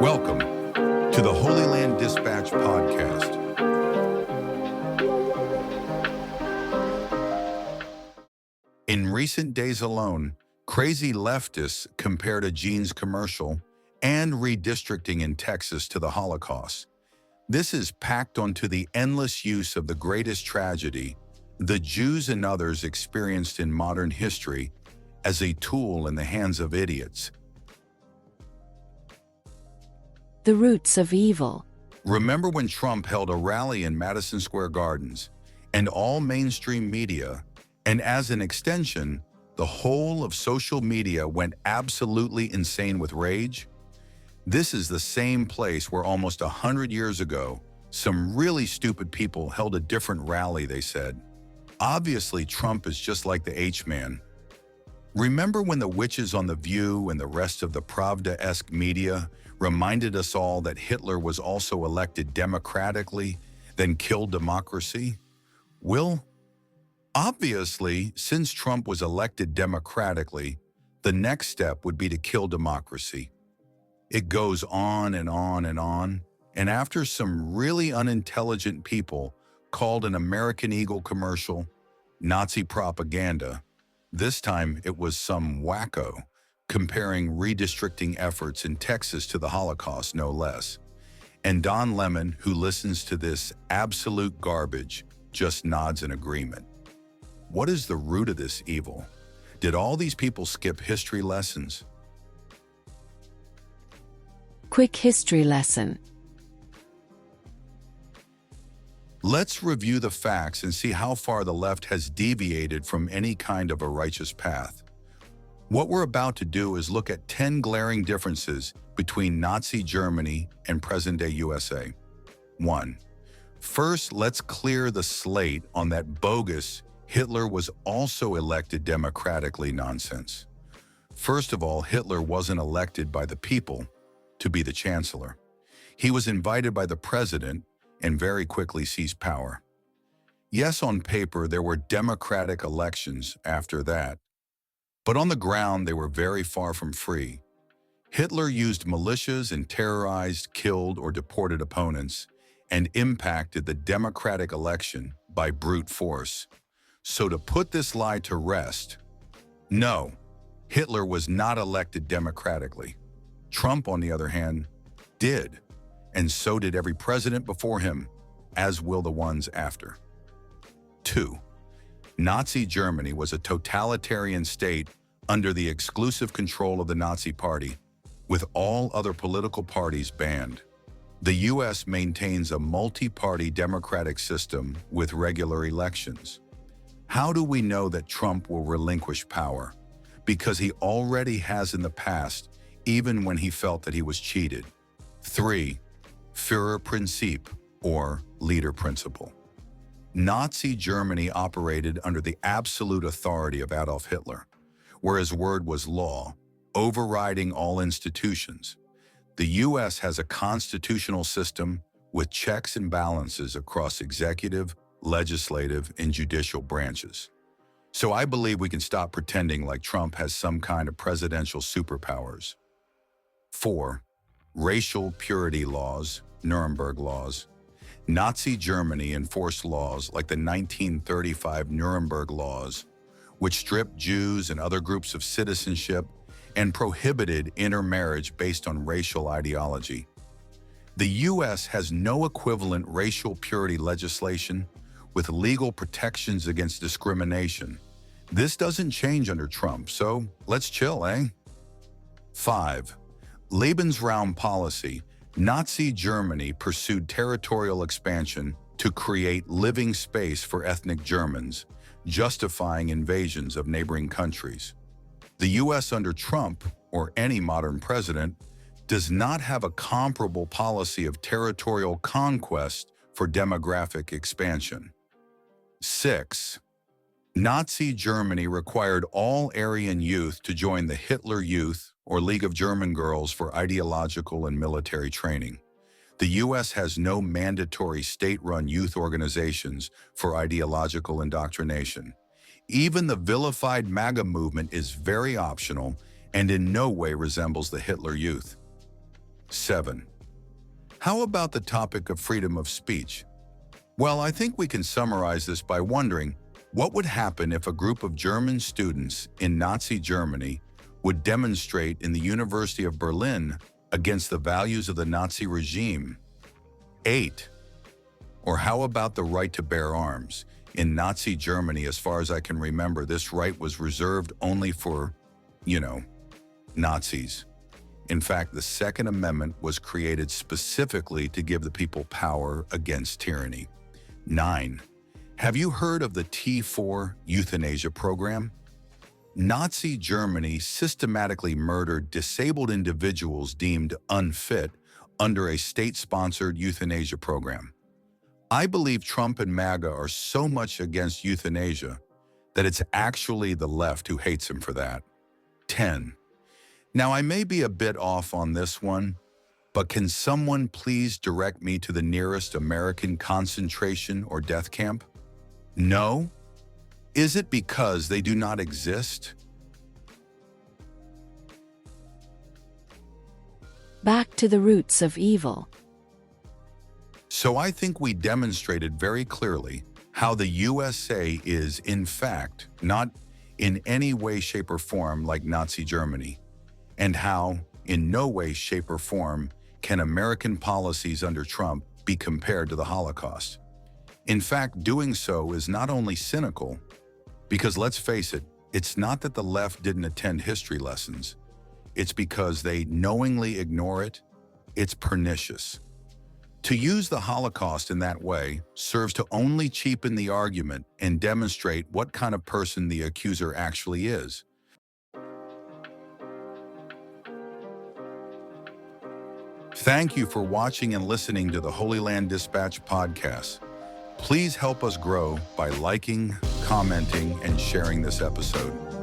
Welcome to the Holy Land Dispatch podcast. In recent days alone, crazy leftists compared a jeans commercial and redistricting in Texas to the Holocaust. This is packed onto the endless use of the greatest tragedy the Jews and others experienced in modern history as a tool in the hands of idiots. The roots of evil. Remember when Trump held a rally in Madison Square Gardens, and all mainstream media, and as an extension, the whole of social media went absolutely insane with rage? This is the same place where almost 100 years ago, some really stupid people held a different rally, they said. Obviously, Trump is just like the H-Man. Remember when the witches on The View and the rest of the Pravda-esque media reminded us all that Hitler was also elected democratically, then killed democracy? Well, obviously, since Trump was elected democratically, the next step would be to kill democracy. It goes on and on and on, and after some really unintelligent people called an American Eagle commercial Nazi propaganda, this time it was some wacko comparing redistricting efforts in Texas to the Holocaust, no less. And Don Lemon, who listens to this absolute garbage, just nods in agreement. What is the root of this evil? Did all these people skip history lessons? Quick history lesson. Let's review the facts and see how far the left has deviated from any kind of a righteous path. What we're about to do is look at 10 glaring differences between Nazi Germany and present-day USA. 1. First, let's clear the slate on that bogus Hitler was also elected democratically nonsense. First of all, Hitler wasn't elected by the people to be the chancellor. He was invited by the president and very quickly seized power. Yes, on paper, there were democratic elections after that, but on the ground, they were very far from free. Hitler used militias and terrorized, killed, or deported opponents and impacted the democratic election by brute force. So to put this lie to rest, no, Hitler was not elected democratically. Trump, on the other hand, did, and so did every president before him, as will the ones after. 2. Nazi Germany was a totalitarian state under the exclusive control of the Nazi Party, with all other political parties banned. The U.S. maintains a multi-party democratic system with regular elections. How do we know that Trump will relinquish power? Because he already has in the past, even when he felt that he was cheated. 3. Führerprinzip, or leader principle. Nazi Germany operated under the absolute authority of Adolf Hitler, where his word was law, overriding all institutions. The U.S. has a constitutional system with checks and balances across executive, legislative, and judicial branches. So I believe we can stop pretending like Trump has some kind of presidential superpowers. 4. Racial purity laws, Nuremberg laws. Nazi Germany enforced laws like the 1935 Nuremberg laws, which stripped Jews and other groups of citizenship and prohibited intermarriage based on racial ideology. The U.S. has no equivalent racial purity legislation with legal protections against discrimination. This doesn't change under Trump, so let's chill, eh? 5. Lebensraum policy. Nazi Germany pursued territorial expansion to create living space for ethnic Germans, justifying invasions of neighboring countries. The U.S. under Trump, or any modern president, does not have a comparable policy of territorial conquest for demographic expansion. 6. Nazi Germany required all Aryan youth to join the Hitler Youth or League of German Girls for ideological and military training. The U.S. has no mandatory state-run youth organizations for ideological indoctrination. Even the vilified MAGA movement is very optional and in no way resembles the Hitler Youth. 7. How about the topic of freedom of speech? Well, I think we can summarize this by wondering what would happen if a group of German students in Nazi Germany would demonstrate in the University of Berlin against the values of the Nazi regime. 8. Or how about the right to bear arms? In Nazi Germany, as far as I can remember, this right was reserved only for, Nazis. In fact, the Second Amendment was created specifically to give the people power against tyranny. 9. Have you heard of the T4 euthanasia program? Nazi Germany systematically murdered disabled individuals deemed unfit under a state-sponsored euthanasia program. I believe Trump and MAGA are so much against euthanasia that it's actually the left who hates him for that. 10. Now, I may be a bit off on this one, but can someone please direct me to the nearest American concentration or death camp? No? Is it because they do not exist? Back to the roots of evil. So I think we demonstrated very clearly how the USA is, in fact, not in any way, shape, or form like Nazi Germany, and how, in no way, shape, or form, can American policies under Trump be compared to the Holocaust. In fact, doing so is not only cynical, because let's face it, it's not that the left didn't attend history lessons. It's because they knowingly ignore it. It's pernicious. To use the Holocaust in that way serves to only cheapen the argument and demonstrate what kind of person the accuser actually is. Thank you for watching and listening to the Holy Land Dispatch podcast. Please help us grow by liking, commenting, and sharing this episode.